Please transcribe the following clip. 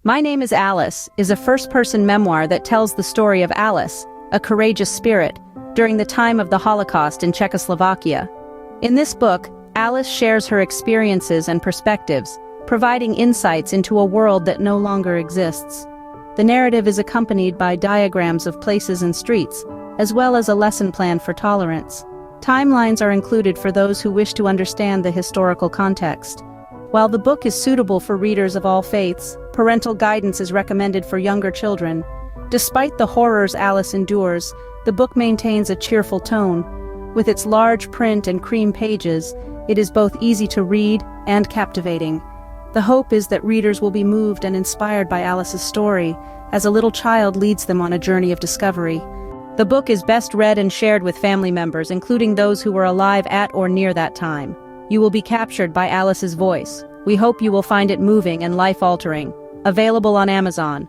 My Name is Alice is a first-person memoir that tells the story of Alice, a courageous spirit, during the time of the Holocaust in Czechoslovakia. In this book, Alice shares her experiences and perspectives, providing insights into a world that no longer exists. The narrative is accompanied by diagrams of places and streets, as well as a lesson plan for tolerance. Timelines are included for those who wish to understand the historical context. While the book is suitable for readers of all faiths, parental guidance is recommended for younger children. Despite the horrors Alice endures, the book maintains a cheerful tone. With its large print and cream pages, it is both easy to read and captivating. The hope is that readers will be moved and inspired by Alice's story, as a little child leads them on a journey of discovery. The book is best read and shared with family members, including those who were alive at or near that time. You will be captured by Alice's voice. We hope you will find it moving and life-altering. Available on Amazon.